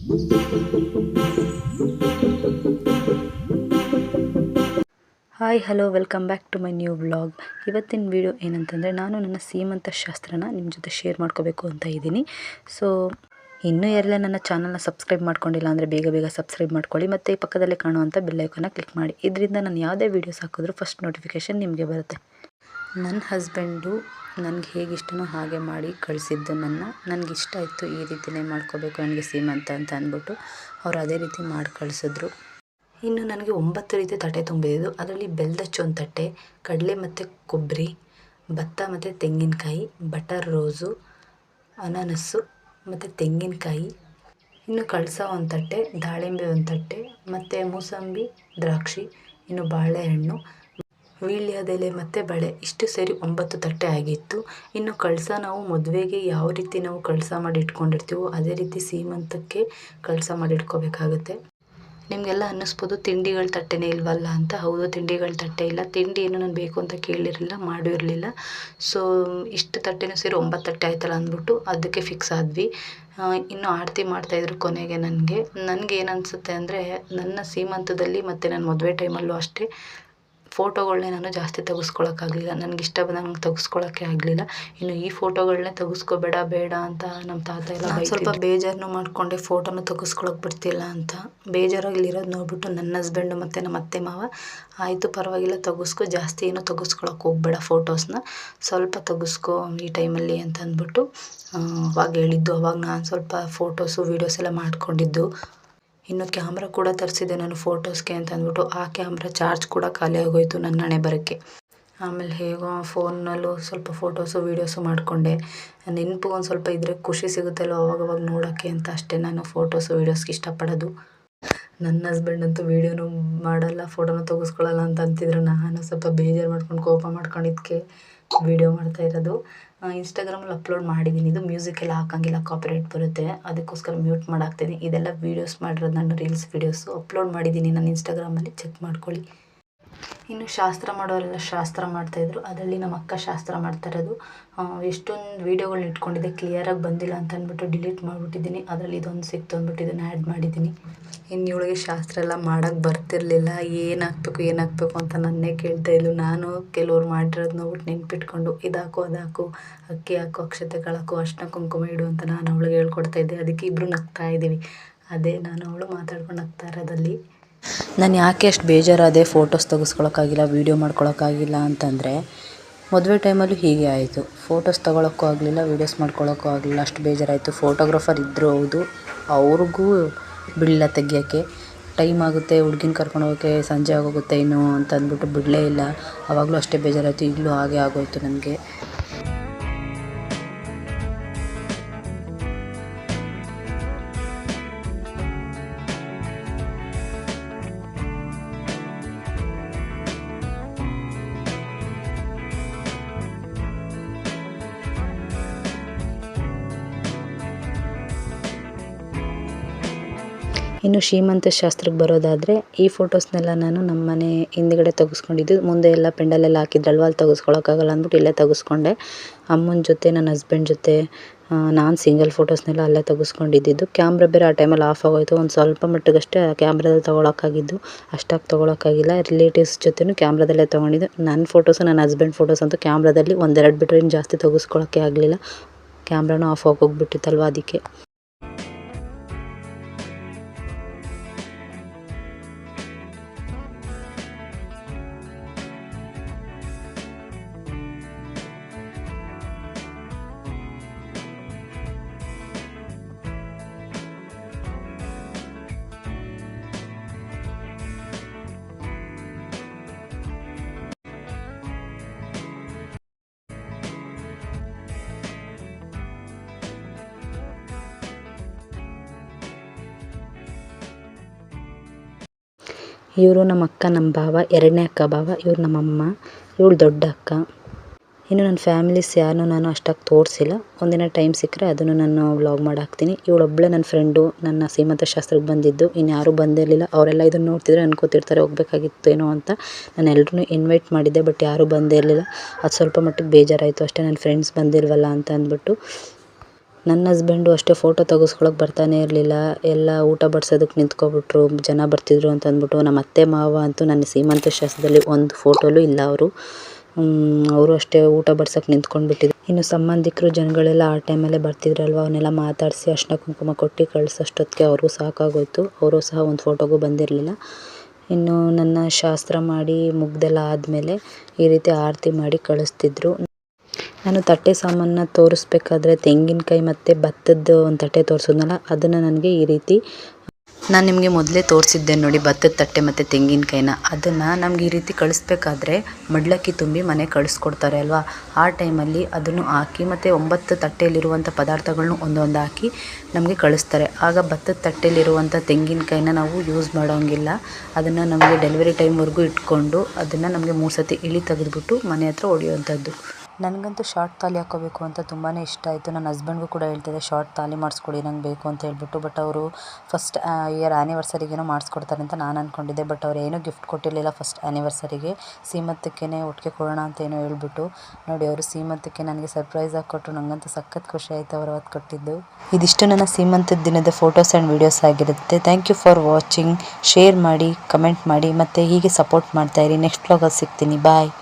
Hi hello welcome back to my new vlog. ಇವತ್ತಿನ video ಏನಂತಂದರೆ, ನಾನು ನನ್ನ ಸೀಮಂತ ಶಾಸ್ತ್ರನ ನಿಮ್ಮ ಜೊತೆ ಶೇರ್ ಮಾಡ್ಕೋಬೇಕು ಅಂತ ಇದ್ದೀನಿ. ಸೊ ಇನ್ನೂ ಯಾರೆಲ್ಲ ನನ್ನ ಚಾನಲ್ನ ಸಬ್ಸ್ಕ್ರೈಬ್ ಮಾಡ್ಕೊಂಡಿಲ್ಲ ಅಂದರೆ ಬೇಗ ಸಬ್ಸ್ಕ್ರೈಬ್ ಮಾಡ್ಕೊಳ್ಳಿ, ಮತ್ತು ಈ ಪಕ್ಕದಲ್ಲೇ ಕಾಣುವಂಥ ಬೆಲ್ಲೈಕನ್ನ ಕ್ಲಿಕ್ ಮಾಡಿ. ಇದರಿಂದ ನಾನು ಯಾವುದೇ ವೀಡಿಯೋಸ್ ಹಾಕಿದ್ರೂ ಫಸ್ಟ್ ನೋಟಿಫಿಕೇಷನ್ ನಿಮಗೆ ಬರುತ್ತೆ. ನನ್ನ ಹಸ್ಬೆಂಡು ನನಗೆ ಹೇಗೆ ಇಷ್ಟನೋ ಹಾಗೆ ಮಾಡಿ ಕಳಿಸಿದ್ದು. ನನಗೆ ಇಷ್ಟ ಇತ್ತು, ಈ ರೀತಿಯೇ ಮಾಡ್ಕೋಬೇಕು ನನಗೆ ಸೀಮಂತ ಅಂತ ಅಂದ್ಬಿಟ್ಟು ಅವ್ರು ಅದೇ ರೀತಿ ಮಾಡಿ ಕಳಿಸಿದ್ರು. ಇನ್ನು ನನಗೆ 9 ರೀತಿ ತಟ್ಟೆ ತುಂಬಿದ್ದು. ಅದರಲ್ಲಿ ಬೆಲ್ಲದಚ್ಚು ಒಂದು ತಟ್ಟೆ, ಕಡಲೆ ಮತ್ತು ಕೊಬ್ಬರಿ, ಭತ್ತ ಮತ್ತು ತೆಂಗಿನಕಾಯಿ, ಬಟರ್ ರೋಸು, ಅನಾನಸ್ಸು ಮತ್ತು ತೆಂಗಿನಕಾಯಿ, ಇನ್ನು ಕಳಸ ಒಂದು ತಟ್ಟೆ, ದಾಳಿಂಬೆ ಒಂದು ತಟ್ಟೆ, ಮತ್ತು ಮೂಸಂಬಿ, ದ್ರಾಕ್ಷಿ, ಇನ್ನು ಬಾಳೆಹಣ್ಣು, ವೀಳ್ಯದೆಲೆ ಮತ್ತು ಬಳೆ, ಇಷ್ಟು ಸೇರಿ 9 ತಟ್ಟೆ ಆಗಿತ್ತು. ಇನ್ನು ಕಳಸ ನಾವು ಮದುವೆಗೆ ಯಾವ ರೀತಿ ನಾವು ಕಳಸ ಮಾಡಿ ಇಟ್ಕೊಂಡಿರ್ತೀವೋ ಅದೇ ರೀತಿ ಸೀಮಂತಕ್ಕೆ ಕಳಸ ಮಾಡಿ ಇಟ್ಕೋಬೇಕಾಗುತ್ತೆ. ನಿಮಗೆಲ್ಲ ಅನ್ನಿಸ್ಬೋದು ತಿಂಡಿಗಳ ತಟ್ಟೆನೇ ಇಲ್ವಲ್ಲ ಅಂತ. ಹೌದು, ತಿಂಡಿಗಳ ತಟ್ಟೆ ಇಲ್ಲ. ತಿಂಡಿ ಏನು ನಾನು ಬೇಕು ಅಂತ ಕೇಳಿರಲಿಲ್ಲ, ಮಾಡೂ ಇರಲಿಲ್ಲ. ಸೊ ಇಷ್ಟು ತಟ್ಟೆನೂ ಸೇರಿ 9 ತಟ್ಟೆ ಆಯ್ತಲ್ಲ ಅಂದ್ಬಿಟ್ಟು ಅದಕ್ಕೆ ಫಿಕ್ಸ್ ಆದ್ವಿ. ಇನ್ನು ಆರತಿ ಮಾಡ್ತಾಯಿದ್ರು ಕೊನೆಗೆ. ನನಗೆ ಏನು ಅನಿಸುತ್ತೆ ಅಂದರೆ, ನನ್ನ ಸೀಮಂತದಲ್ಲಿ ಮತ್ತು ನನ್ನ ಮದುವೆ ಟೈಮಲ್ಲೂ ಅಷ್ಟೇ ಫೋಟೋಗಳನ್ನೇ ನಾನು ಜಾಸ್ತಿ ತೆಗೆಸ್ಕೊಳಕ್ಕಾಗಲಿಲ್ಲ. ನನಗೆ ಇಷ್ಟ ಬಂದಂಗೆ ತೆಗೆಸ್ಕೊಳಕ್ಕೆ ಆಗಲಿಲ್ಲ. ಇನ್ನು ಈ ಫೋಟೋಗಳನ್ನೇ ತೆಗೆಸ್ಕೋಬೇಡ ಬೇಡ ಅಂತ ನಮ್ಮ ತಾತ ಎಲ್ಲ ಸ್ವಲ್ಪ ಬೇಜಾರನ್ನು ಮಾಡಿಕೊಂಡೆ, ಫೋಟೋನ ತೆಗೆಸ್ಕೊಳಕ್ಕೆ ಬಿಡ್ತಿಲ್ಲ ಅಂತ. ಬೇಜಾರಾಗಿಲ್ಲಿರೋದು ನೋಡ್ಬಿಟ್ಟು ನನ್ನ ಹಸ್ಬೆಂಡು ಮತ್ತು ನಮ್ಮ ಅತ್ತೆ ಮಾವ, ಆಯಿತು ಪರವಾಗಿಲ್ಲ ತೆಗೆಸ್ಕೊ, ಜಾಸ್ತಿ ಏನೂ ತೆಗೆಸ್ಕೊಳಕ್ಕೆ ಹೋಗಬೇಡ, ಫೋಟೋಸ್ನ ಸ್ವಲ್ಪ ತೆಗೆಸ್ಕೊ ಈ ಟೈಮಲ್ಲಿ ಅಂತ ಅಂದ್ಬಿಟ್ಟು ಅವಾಗ ಹೇಳಿದ್ದು. ಅವಾಗ ನಾನು ಸ್ವಲ್ಪ ಫೋಟೋಸು ವೀಡಿಯೋಸ್ ಎಲ್ಲ ಮಾಡ್ಕೊಂಡಿದ್ದು. ಇನ್ನು ಕ್ಯಾಮ್ರಾ ಕೂಡ ತರಿಸಿದ್ದೆ ನಾನು ಫೋಟೋಸ್ಗೆ ಅಂತ ಅಂದ್ಬಿಟ್ಟು. ಆ ಕ್ಯಾಮ್ರಾ ಚಾರ್ಜ್ ಕೂಡ ಖಾಲಿ ಆಗೋಯಿತು ನನ್ನ ಹಣೆ ಬರೋಕ್ಕೆ. ಆಮೇಲೆ ಹೇಗೋ ಫೋನ್ನಲ್ಲೂ ಸ್ವಲ್ಪ ಫೋಟೋಸು ವೀಡಿಯೋಸು ಮಾಡಿಕೊಂಡೆ. ನೆನಪು ಒಂದು ಸ್ವಲ್ಪ ಇದ್ದರೆ ಖುಷಿ ಸಿಗುತ್ತಲ್ಲೋ ಅವಾಗವಾಗ ನೋಡೋಕ್ಕೆ ಅಂತ ಅಷ್ಟೇ ನಾನು ಫೋಟೋಸು ವೀಡಿಯೋಸ್ಗೆ ಇಷ್ಟಪಡೋದು. ನನ್ನ ಹಸ್ಬೆಂಡ್ ಅಂತೂ ವೀಡಿಯೋನು ಮಾಡಲ್ಲ, ಫೋಟೋನು ತೆಗೆಸ್ಕೊಳ್ಳಲ್ಲ ಅಂತ ಅಂತಿದ್ರು. ನಾನು ಸ್ವಲ್ಪ ಬೇಜಾರು ಮಾಡ್ಕೊಂಡು ಕೋಪ ಮಾಡ್ಕೊಂಡಿದ್ದಕ್ಕೆ ವೀಡಿಯೋ ಮಾಡ್ತಾ ಇರೋದು. ಇನ್ಸ್ಟಾಗ್ರಾಮಲ್ಲಿ ಅಪ್ಲೋಡ್ ಮಾಡಿದ್ದೀನಿ. ಇದು ಮ್ಯೂಸಿಕ್ ಎಲ್ಲ ಹಾಕೋಂಗಿಲ್ಲ, ಕಾಪಿರೈಟ್ ಬರುತ್ತೆ, ಅದಕ್ಕೋಸ್ಕರ ಮ್ಯೂಟ್ ಮಾಡಾಕ್ತೀನಿ. ಇದೆಲ್ಲ ವೀಡಿಯೋಸ್ ಮಾಡಿರೋದು ನಾನು, ರೀಲ್ಸ್ ವೀಡಿಯೋಸು ಅಪ್ಲೋಡ್ ಮಾಡಿದ್ದೀನಿ ನನ್ನ ಇನ್ಸ್ಟಾಗ್ರಾಮಲ್ಲಿ, ಚೆಕ್ ಮಾಡ್ಕೊಳ್ಳಿ. ಇನ್ನು ಶಾಸ್ತ್ರ ಮಾಡೋರೆಲ್ಲ ಶಾಸ್ತ್ರ ಮಾಡ್ತಾಯಿದ್ರು. ಅದರಲ್ಲಿ ನಮ್ಮ ಅಕ್ಕ ಶಾಸ್ತ್ರ ಮಾಡ್ತಾ ಇರೋದು. ಎಷ್ಟೊಂದು ವೀಡಿಯೋಗಳನ್ನ ಇಟ್ಕೊಂಡಿದ್ದೆ, ಕ್ಲಿಯರಾಗಿ ಬಂದಿಲ್ಲ ಅಂತ ಅಂದ್ಬಿಟ್ಟು ಡಿಲೀಟ್ ಮಾಡಿಬಿಟ್ಟಿದ್ದೀನಿ. ಅದರಲ್ಲಿ ಇದೊಂದು ಸಿಕ್ತು ಅಂದ್ಬಿಟ್ಟು ಇದನ್ನು ಆ್ಯಡ್ ಮಾಡಿದ್ದೀನಿ. ಇನ್ನು ಇವಳಿಗೆ ಶಾಸ್ತ್ರ ಎಲ್ಲ ಮಾಡೋಕ್ಕೆ ಬರ್ತಿರಲಿಲ್ಲ. ಏನು ಹಾಕಬೇಕು ಅಂತ ನನ್ನೇ ಕೇಳ್ತಾ ಇದ್ಲು. ನಾನು ಕೆಲವ್ರು ಮಾಡಿರೋದು ನೋಡ್ಬಿಟ್ಟು ನೆನ್ಪಿಟ್ಕೊಂಡು ಇದಾಕು ಅದಾಕು, ಅಕ್ಕಿ ಹಾಕು, ಅಕ್ಷತೆಗಳು ಹಾಕು, ಅರ್ಶಿನ ಕುಂಕುಮ ಇಡು ಅಂತ ನಾನು ಅವಳಿಗೆ ಹೇಳ್ಕೊಡ್ತಾ ಇದ್ದೆ. ಅದಕ್ಕೆ ಇಬ್ಬರು ನಗ್ತಾ ಇದ್ದೀವಿ. ಅದೇ ನಾನು ಅವಳು ಮಾತಾಡ್ಕೊಂಡು ನಗ್ತಾ ಇರೋದಲ್ಲಿ. ನಾನು ಯಾಕೆ ಅಷ್ಟು ಬೇಜಾರಾದೆ ಫೋಟೋಸ್ ತೆಗೆಸ್ಕೊಳಕ್ಕಾಗಿಲ್ಲ, ವೀಡಿಯೋ ಮಾಡ್ಕೊಳಕ್ಕಾಗಿಲ್ಲ ಅಂತಂದರೆ, ಮದುವೆ ಟೈಮಲ್ಲೂ ಹೀಗೆ ಆಯಿತು. ಫೋಟೋಸ್ ತೊಗೊಳಕ್ಕೂ ಆಗಲಿಲ್ಲ, ವೀಡಿಯೋಸ್ ಮಾಡ್ಕೊಳಕ್ಕೂ ಆಗಲಿಲ್ಲ, ಅಷ್ಟು ಬೇಜಾರಾಯಿತು. ಫೋಟೋಗ್ರಾಫರ್ ಇದ್ದರು ಹೌದು, ಅವ್ರಿಗೂ ಬಿಡಲಿಲ್ಲ ತೆಗಿಯೋಕ್ಕೆ. ಟೈಮ್ ಆಗುತ್ತೆ, ಹುಡ್ಗಿನ ಕರ್ಕೊಂಡು ಹೋಗೋಕ್ಕೆ ಸಂಜೆ ಆಗೋಗುತ್ತೆ ಇನ್ನು ಅಂತ ಅಂದ್ಬಿಟ್ಟು ಬಿಡಲೇ ಇಲ್ಲ. ಆವಾಗಲೂ ಅಷ್ಟೇ ಬೇಜಾರಾಯಿತು, ಈಗಲೂ ಹಾಗೆ ಆಗೋಯಿತು ನನಗೆ. ಇನ್ನು ಶ್ರೀಮಂತ ಶಾಸ್ತ್ರಕ್ಕೆ ಬರೋದಾದರೆ, ಈ ಫೋಟೋಸ್ನೆಲ್ಲ ನಾನು ನಮ್ಮ ಮನೆ ಹಿಂದ್ಗಡೆ ತೆಗೆಸ್ಕೊಂಡಿದ್ದು. ಮುಂದೆ ಎಲ್ಲ ಪೆಂಡಲೆಲ್ಲ ಹಾಕಿದ್ರಲ್ವ, ಅಲ್ಲಿ ತೆಗೆಸ್ಕೊಳಕ್ಕಾಗಲ್ಲ ಅಂದ್ಬಿಟ್ಟು ಇಲ್ಲೇ ತೆಗೆಸ್ಕೊಂಡೆ. ಅಮ್ಮನ ಜೊತೆ, ನನ್ನ ಹಸ್ಬೆಂಡ್ ಜೊತೆ ನಾನು ಸಿಂಗಲ್ ಫೋಟೋಸ್ನೆಲ್ಲ ಅಲ್ಲೇ ತೆಗೆಸ್ಕೊಂಡಿದ್ದು. ಕ್ಯಾಮ್ರಾ ಬೇರೆ ಆ ಟೈಮಲ್ಲಿ ಆಫ್ ಆಗೋಯಿತು. ಒಂದು ಸ್ವಲ್ಪ ಮಟ್ಟಿಗಷ್ಟೇ ಆ ಕ್ಯಾಮ್ರಾದಲ್ಲಿ ತೊಗೊಳಕ್ಕಾಗಿದ್ದು, ಅಷ್ಟಾಗಿ ತೊಗೊಳಕ್ಕಾಗಿಲ್ಲ. ರಿಲೇಟಿವ್ಸ್ ಜೊತೆನೂ ಕ್ಯಾಮ್ರಾದಲ್ಲೇ ತೊಗೊಂಡಿದ್ದು. ನನ್ನ ಫೋಟೋಸು, ನನ್ನ ಹಸ್ಬೆಂಡ್ ಫೋಟೋಸ್ ಅಂತೂ ಕ್ಯಾಮ್ರಾದಲ್ಲಿ 1-2 ಬಿಟ್ಟರೆ ಇನ್ನು ಜಾಸ್ತಿ ತೆಗೆಸ್ಕೊಳಕ್ಕೆ ಆಗಲಿಲ್ಲ. ಕ್ಯಾಮ್ರಾನೂ ಆಫ್ ಆಗೋಗ್ಬಿಟ್ಟಿತ್ತಲ್ವ, ಅದಕ್ಕೆ. ಇವರು ನಮ್ಮ ಅಕ್ಕ, ನಮ್ಮ ಭಾವ, 2ನೇ ಅಕ್ಕ ಭಾವ. ಇವ್ರು ನಮ್ಮಮ್ಮ, ಇವಳು ದೊಡ್ಡ ಅಕ್ಕ. ಇನ್ನು ನನ್ನ ಫ್ಯಾಮಿಲೀಸ್ ಯಾರನ್ನೂ ನಾನು ಅಷ್ಟಾಗಿ ತೋರಿಸಿಲ್ಲ. ಒಂದಿನ ಟೈಮ್ ಸಿಕ್ಕರೆ ಅದನ್ನು ನಾನು ವ್ಲಾಗ್ ಮಾಡಿ ಹಾಕ್ತೀನಿ. ಇವಳೊಬ್ಬಳೇ ನನ್ನ ಫ್ರೆಂಡು ನನ್ನ ಸೀಮಂತ ಶಾಸ್ತ್ರಕ್ಕೆ ಬಂದಿದ್ದು. ಇನ್ನು ಯಾರೂ ಬಂದಿರಲಿಲ್ಲ. ಅವರೆಲ್ಲ ಇದನ್ನು ನೋಡ್ತಿದ್ರೆ ಅನ್ಕೋತಿರ್ತಾರೆ ಹೋಗಬೇಕಾಗಿತ್ತು ಏನೋ ಅಂತ. ನಾನು ಎಲ್ಲರೂ ಇನ್ವೈಟ್ ಮಾಡಿದ್ದೆ, ಬಟ್ ಯಾರೂ ಬಂದೇ ಇರಲಿಲ್ಲ. ಅದು ಸ್ವಲ್ಪ ಮಟ್ಟಿಗೆ ಬೇಜಾರಾಯಿತು ಅಷ್ಟೇ, ನನ್ನ ಫ್ರೆಂಡ್ಸ್ ಬಂದಿಲ್ವಲ್ಲ ಅಂತ ಅಂದ್ಬಿಟ್ಟು. ನನ್ನ ಹಸ್ಬೆಂಡು ಅಷ್ಟೇ ಫೋಟೋ ತೆಗೆಸ್ಕೊಳಕ್ಕೆ ಬರ್ತಾನೆ ಇರಲಿಲ್ಲ. ಎಲ್ಲ ಊಟ ಬಡಿಸೋದಕ್ಕೆ ನಿಂತ್ಕೊಬಿಟ್ರು, ಜನ ಬರ್ತಿದ್ರು ಅಂತ ಅಂದ್ಬಿಟ್ಟು. ನಮ್ಮ ಅತ್ತೆ ಮಾವ ಅಂತೂ ನನ್ನ ಸೀಮಂತ ಶಾಸ್ತ್ರದಲ್ಲಿ ಒಂದು ಫೋಟೋಲೂ ಇಲ್ಲ. ಅವರು ಅಷ್ಟೇ ಊಟ ಬಡ್ಸೋಕ್ಕೆ ನಿಂತ್ಕೊಂಡ್ಬಿಟ್ಟಿದ್ರು. ಇನ್ನು ಸಂಬಂಧಿಕರು ಜನಗಳೆಲ್ಲ ಆ ಟೈಮಲ್ಲೇ ಬರ್ತಿದ್ರಲ್ವ, ಅವನ್ನೆಲ್ಲ ಮಾತಾಡಿಸಿ ಅರ್ಶಿನ ಕುಂಕುಮ ಕೊಟ್ಟು ಕಳಿಸೋಷ್ಟೊತ್ತಿಗೆ ಅವ್ರಿಗೂ ಸಾಕಾಗೋಯ್ತು. ಅವರು ಸಹ ಒಂದು ಫೋಟೋಗೂ ಬಂದಿರಲಿಲ್ಲ. ಇನ್ನು ನನ್ನ ಶಾಸ್ತ್ರ ಮಾಡಿ ಮುಗ್ದೆಲ್ಲ ಆದಮೇಲೆ ಈ ರೀತಿ ಆರತಿ ಮಾಡಿ ಕಳಿಸ್ತಿದ್ರು. ನಾನು ತಟ್ಟೆ ಸಾಮಾನನ್ನ ತೋರಿಸ್ಬೇಕಾದ್ರೆ ತೆಂಗಿನಕಾಯಿ ಮತ್ತು ಭತ್ತದ ಒಂದು ತಟ್ಟೆ ತೋರಿಸಿದ್ನಲ್ಲ, ಅದನ್ನು ನನಗೆ ಈ ರೀತಿ ನಾನು ನಿಮಗೆ ಮೊದಲೇ ತೋರಿಸಿದ್ದೆ ನೋಡಿ, ಭತ್ತದ ತಟ್ಟೆ ಮತ್ತು ತೆಂಗಿನಕಾಯಿನ. ಅದನ್ನು ನಮ್ಗೆ ಈ ರೀತಿ ಕಳಿಸ್ಬೇಕಾದ್ರೆ ಮಡ್ಲಕ್ಕಿ ತುಂಬಿ ಮನೆ ಕಳಿಸ್ಕೊಡ್ತಾರೆ ಅಲ್ವಾ, ಆ ಟೈಮಲ್ಲಿ ಅದನ್ನು ಹಾಕಿ ಮತ್ತು 9 ತಟ್ಟೆಯಲ್ಲಿರುವಂಥ ಪದಾರ್ಥಗಳನ್ನೂ ಒಂದೊಂದು ಹಾಕಿ ನಮಗೆ ಕಳಿಸ್ತಾರೆ. ಆಗ ಭತ್ತದ ತಟ್ಟೆಯಲ್ಲಿರುವಂಥ ತೆಂಗಿನಕಾಯಿನ ನಾವು ಯೂಸ್ ಮಾಡೋಂಗಿಲ್ಲ. ಅದನ್ನು ನಮಗೆ ಡೆಲಿವರಿ ಟೈಮ್ವರೆಗೂ ಇಟ್ಕೊಂಡು ಅದನ್ನು ನಮಗೆ 3 ಸತಿ ಇಳಿ ತೆಗೆದುಬಿಟ್ಟು ಮನೆ ಹತ್ರ ಹೊಡೆಯುವಂಥದ್ದು. ನನಗಂತೂ ಶಾರ್ಟ್ ತಾಲಿ ಹಾಕೋಬೇಕು ಅಂತ ತುಂಬಾ ಇಷ್ಟ ಆಯಿತು. ನನ್ನ ಹಸ್ಬೆಂಡ್ಗೂ ಕೂಡ ಹೇಳ್ತಿದ್ದೆ ಶಾರ್ಟ್ ತಾಲಿ ಮಾಡಿಸ್ಕೊಡಿ ನಂಗೆ ಬೇಕು ಅಂತ ಹೇಳ್ಬಿಟ್ಟು. ಬಟ್ ಅವರು ಫಸ್ಟ್ ಇಯರ್ ಆ್ಯನಿವರ್ಸರಿಗೇನೋ ಮಾಡಿಸ್ಕೊಡ್ತಾರೆ ಅಂತ ನಾನು ಅಂದ್ಕೊಂಡಿದ್ದೆ. ಬಟ್ ಅವ್ರು ಏನೂ ಗಿಫ್ಟ್ ಕೊಟ್ಟಿರಲಿಲ್ಲ ಫಸ್ಟ್ ಆ್ಯನಿವರ್ಸರಿಗೆ. ಸೀಮಂತಕ್ಕೇ ಒಟ್ಟಿಗೆ ಕೊಡೋಣ ಅಂತ ಏನೋ ಹೇಳ್ಬಿಟ್ಟು ನೋಡಿ, ಅವರು ಸೀಮಂತಕ್ಕೆ ನನಗೆ ಸರ್ಪ್ರೈಸಾಗಿ ಕೊಟ್ಟರು. ನನಗಂತೂ ಸಖತ್ ಖುಷಿ ಆಯಿತು ಅವರು ಅವತ್ತು ಕೊಟ್ಟಿದ್ದು. ಇದಿಷ್ಟು ನನ್ನ ಸೀಮಂತದ ದಿನದ ಫೋಟೋಸ್ ಆ್ಯಂಡ್ ವೀಡಿಯೋಸ್ ಆಗಿರುತ್ತೆ. Thank you for watching. Share ಮಾಡಿ, ಕಮೆಂಟ್ ಮಾಡಿ ಮತ್ತು ಹೀಗೆ ಸಪೋರ್ಟ್ ಮಾಡ್ತಾಯಿರಿ. ನೆಕ್ಸ್ಟ್ ವ್ಲಾಗಲ್ಲಿ ಸಿಗ್ತೀನಿ. ಬಾಯ್.